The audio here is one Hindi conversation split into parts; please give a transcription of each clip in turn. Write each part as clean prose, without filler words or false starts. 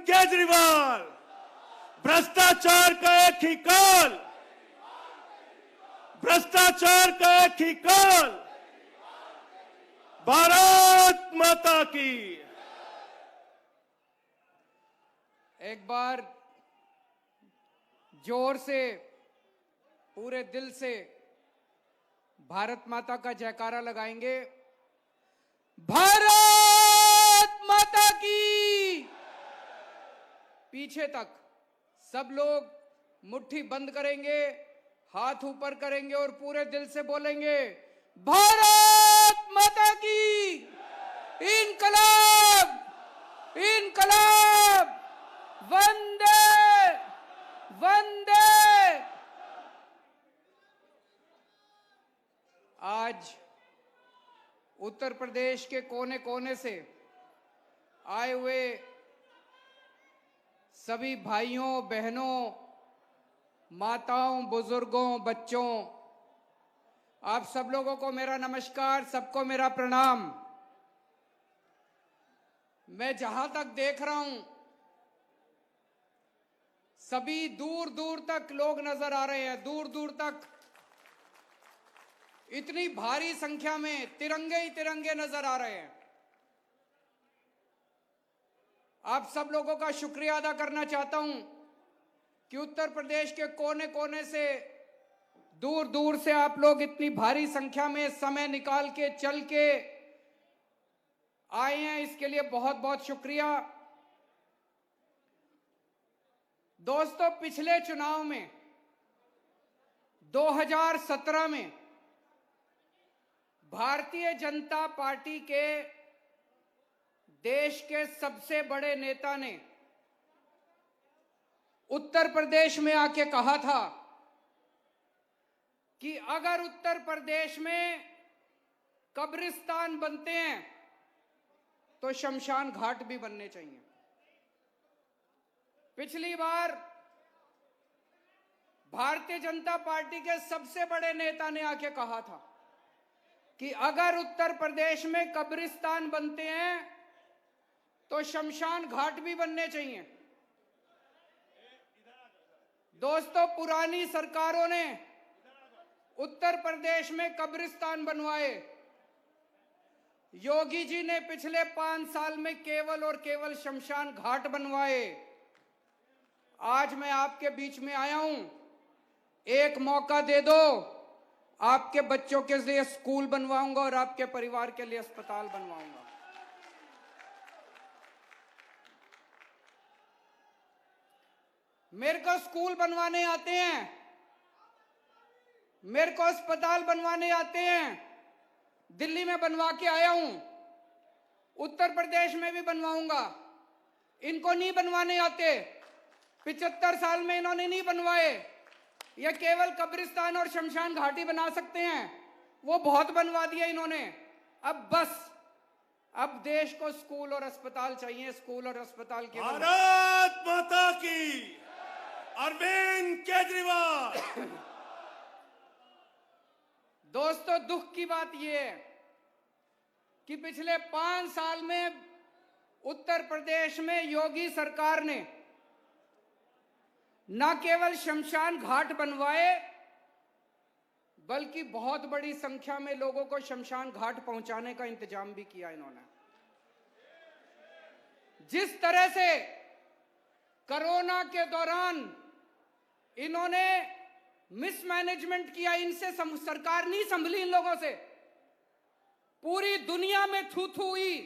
केजरीवाल, भ्रष्टाचार का एक ही काल, भ्रष्टाचार का एक ही काल। भारत माता की। एक बार जोर से पूरे दिल से भारत माता का जयकारा लगाएंगे। भारत माता की। पीछे तक सब लोग मुट्ठी बंद करेंगे, हाथ ऊपर करेंगे और पूरे दिल से बोलेंगे भारत माता की। इनकलाब, इनकलाब, वंदे वंदे। आज उत्तर प्रदेश के कोने कोने से आए हुए सभी भाइयों बहनों, माताओं, बुजुर्गों, बच्चों, आप सब लोगों को मेरा नमस्कार, सबको मेरा प्रणाम। मैं जहां तक देख रहा हूं सभी दूर दूर तक लोग नजर आ रहे हैं, दूर दूर तक इतनी भारी संख्या में तिरंगे ही तिरंगे नजर आ रहे हैं। आप सब लोगों का शुक्रिया अदा करना चाहता हूं कि उत्तर प्रदेश के कोने कोने से, दूर दूर से आप लोग इतनी भारी संख्या में समय निकाल के चल के आए हैं, इसके लिए बहुत बहुत शुक्रिया। दोस्तों, पिछले चुनाव में 2017 में भारतीय जनता पार्टी के देश के सबसे बड़े नेता ने उत्तर प्रदेश में आके कहा था कि अगर उत्तर प्रदेश में कब्रिस्तान बनते हैं तो शमशान घाट भी बनने चाहिए। पिछली बार भारतीय जनता पार्टी के सबसे बड़े नेता ने आके कहा था कि अगर उत्तर प्रदेश में कब्रिस्तान बनते हैं तो शमशान घाट भी बनने चाहिए। दोस्तों, पुरानी सरकारों ने उत्तर प्रदेश में कब्रिस्तान बनवाए। योगी जी ने पिछले 5 साल में केवल और केवल शमशान घाट बनवाए। आज मैं आपके बीच में आया हूं, एक मौका दे दो, आपके बच्चों के लिए स्कूल बनवाऊंगा और आपके परिवार के लिए अस्पताल बनवाऊंगा। मेरे को स्कूल बनवाने आते हैं, मेरे को अस्पताल बनवाने आते हैं। दिल्ली में बनवा के आया हूं, उत्तर प्रदेश में भी बनवाऊंगा। इनको नहीं बनवाने आते, 75 साल में इन्होंने नहीं बनवाए। ये केवल कब्रिस्तान और शमशान घाटी बना सकते हैं, वो बहुत बनवा दिया इन्होंने। अब बस, अब देश को स्कूल और अस्पताल चाहिए, स्कूल और अस्पताल के। भारत माता की। अरविंद केजरीवाल। दोस्तों, दुख की बात यह है कि पिछले 5 साल में उत्तर प्रदेश में योगी सरकार ने न केवल शमशान घाट बनवाए, बल्कि बहुत बड़ी संख्या में लोगों को शमशान घाट पहुंचाने का इंतजाम भी किया इन्होंने। जिस तरह से कोरोना के दौरान इन्होंने मिसमैनेजमेंट किया, इनसे सरकार नहीं संभली इन लोगों से। पूरी दुनिया में थू थू हुई,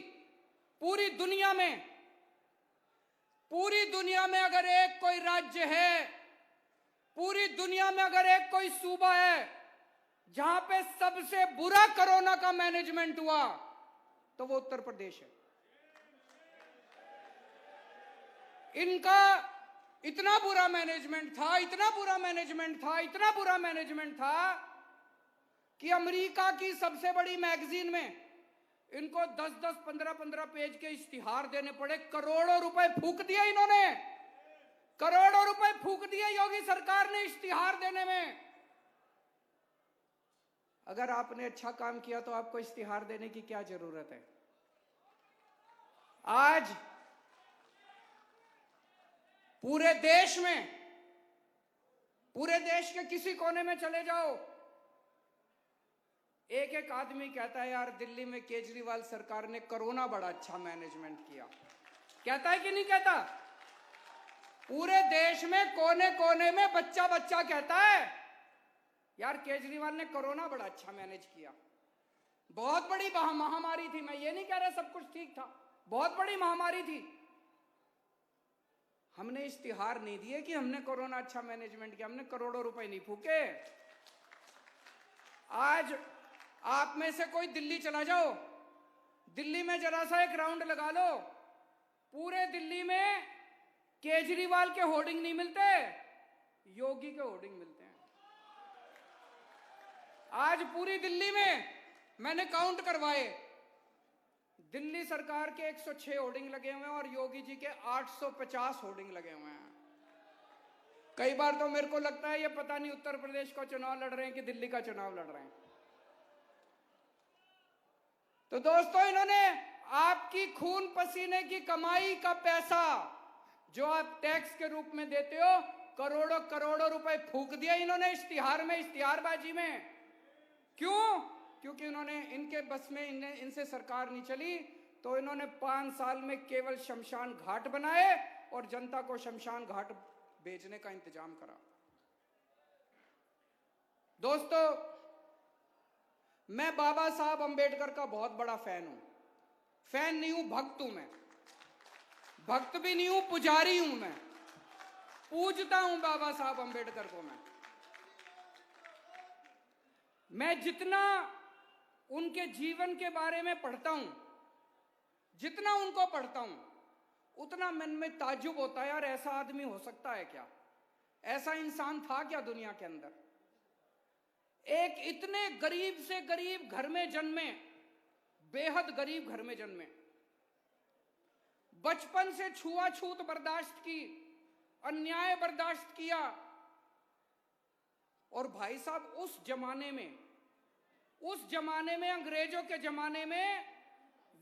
पूरी दुनिया में। पूरी दुनिया में अगर एक कोई राज्य है, पूरी दुनिया में अगर एक कोई सूबा है जहां पे सबसे बुरा कोरोना का मैनेजमेंट हुआ, तो वो उत्तर प्रदेश है। इनका इतना बुरा मैनेजमेंट था, इतना बुरा मैनेजमेंट था, इतना बुरा मैनेजमेंट था कि अमेरिका की सबसे बड़ी मैगजीन में इनको 10-10, 15-15 पेज के इश्तिहार देने पड़े। करोड़ों रुपए फूंक दिए इन्होंने, करोड़ों रुपए फूंक दिए योगी सरकार ने इश्तिहार देने में। अगर आपने अच्छा काम किया तो आपको इश्तिहार देने की क्या जरूरत है? आज पूरे देश के किसी कोने में चले जाओ, एक एक आदमी कहता है यार दिल्ली में केजरीवाल सरकार ने कोरोना बड़ा अच्छा मैनेजमेंट किया। कहता है कि नहीं कहता? पूरे देश में कोने कोने में बच्चा बच्चा कहता है यार केजरीवाल ने कोरोना बड़ा अच्छा मैनेज किया। बहुत बड़ी महामारी थी, मैं ये नहीं कह रहा सब कुछ ठीक था, बहुत बड़ी महामारी थी। हमने इश्तिहार नहीं दिए कि हमने कोरोना अच्छा मैनेजमेंट किया, हमने करोड़ों रुपए नहीं फूके। आज आप में से कोई दिल्ली चला जाओ, दिल्ली में जरा सा एक राउंड लगा लो, पूरे दिल्ली में केजरीवाल के होर्डिंग नहीं मिलते, योगी के होर्डिंग मिलते हैं। आज पूरी दिल्ली में मैंने काउंट करवाए, दिल्ली सरकार के 106 होर्डिंग लगे हुए हैं और योगी जी के 850 होर्डिंग लगे हुए हैं। कई बार तो मेरे को लगता है ये पता नहीं उत्तर प्रदेश का चुनाव लड़ रहे हैं कि दिल्ली का चुनाव लड़ रहे हैं। तो दोस्तों, इन्होंने आपकी खून पसीने की कमाई का पैसा जो आप टैक्स के रूप में देते हो, करोड़ों करोड़ों रुपए फूक दिया इन्होंने इश्तिहार में, इश्तिहारबाजी में। क्यों? क्योंकि इन्होंने, इनके बस में इनसे सरकार नहीं चली, तो इन्होंने 5 साल में केवल शमशान घाट बनाए और जनता को शमशान घाट बेचने का इंतजाम करा। दोस्तों, मैं बाबा साहब अंबेडकर का बहुत बड़ा फैन हूं। फैन नहीं हूं, भक्त हूं मैं। भक्त भी नहीं हूं, पुजारी हूं मैं। पूजता हूं बाबा साहब अंबेडकर को मैं जितना उनके जीवन के बारे में पढ़ता हूं, जितना उनको पढ़ता हूं, उतना मन में ताज्जुब होता है, यार ऐसा आदमी हो सकता है क्या? ऐसा इंसान था क्या दुनिया के अंदर? एक इतने गरीब से गरीब घर में जन्मे, बेहद गरीब घर में जन्मे, बचपन से छुआछूत बर्दाश्त की, अन्याय बर्दाश्त किया। और भाई साहब, उस जमाने में अंग्रेजों के जमाने में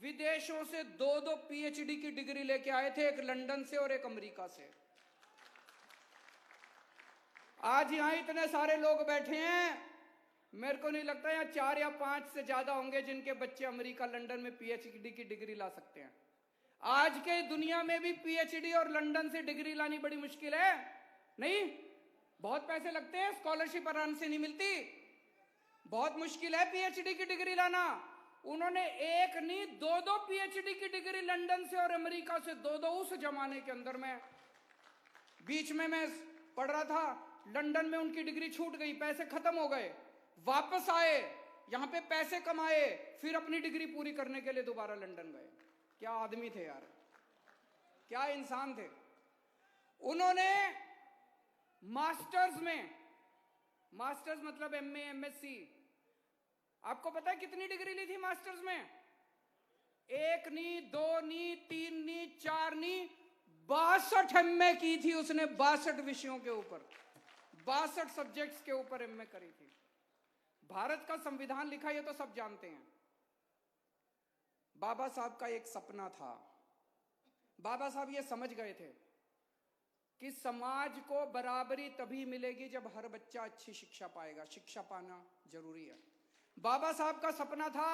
विदेशों से 2-2 पीएचडी की डिग्री लेके आए थे, एक लंदन से और एक अमेरिका से। आज यहां इतने सारे लोग बैठे हैं, मेरे को नहीं लगता यहाँ 4 या 5 से ज्यादा होंगे जिनके बच्चे अमेरिका लंदन में पीएचडी की डिग्री ला सकते हैं। आज के दुनिया में भी पीएचडी और लंदन से डिग्री लानी बड़ी मुश्किल है। नहीं, बहुत पैसे लगते हैं, स्कॉलरशिप आराम से नहीं मिलती, बहुत मुश्किल है पीएचडी की डिग्री लाना। उन्होंने एक नहीं 2-2 पीएचडी की डिग्री लंदन से और अमेरिका से 2-2। उस जमाने के अंदर में बीच में मैं पढ़ रहा था, लंदन में उनकी डिग्री छूट गई, पैसे खत्म हो गए, वापस आए, यहां पे पैसे कमाए, फिर अपनी डिग्री पूरी करने के लिए दोबारा लंदन गए। क्या आदमी थे यार, क्या इंसान थे। उन्होंने मास्टर्स मतलब एमए, एमएससी, आपको पता है कितनी डिग्री ली थी मास्टर्स में? 1 नहीं, 2 नहीं, 3 नहीं, 4 नहीं, 62 एमए की थी उसने। 62 विषयों के ऊपर, 62 सब्जेक्ट्स के ऊपर एमए करी थी। भारत का संविधान लिखा, ये तो सब जानते हैं। बाबा साहब का एक सपना था। बाबा साहब ये समझ गए थे कि समाज को बराबरी तभी मिलेगी जब हर बच्चा अच्छी शिक्षा पाएगा। शिक्षा पाना जरूरी है। बाबा साहब का सपना था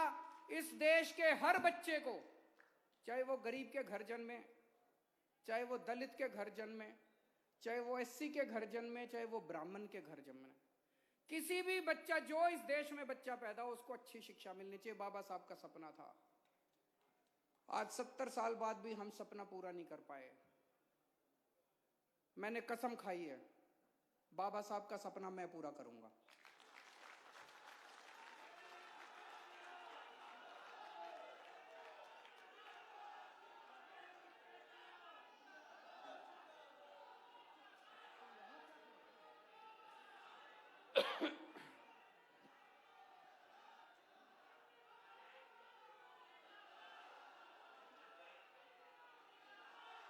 इस देश के हर बच्चे को, चाहे वो गरीब के घर जन्मे, चाहे वो दलित के घर जन्मे, चाहे वो एससी के घर जन्मे, चाहे वो ब्राह्मण के घर जन्मे, किसी भी बच्चा, जो इस देश में बच्चा पैदा हो, उसको अच्छी शिक्षा मिलनी चाहिए। बाबा साहब का सपना था। आज 70 साल बाद भी हम सपना पूरा नहीं कर पाए। मैंने कसम खाई है, बाबा साहब का सपना मैं पूरा करूंगा।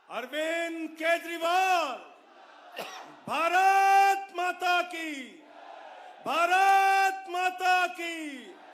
अरविंद केजरीवाल, भारत माता की, भारत माता की।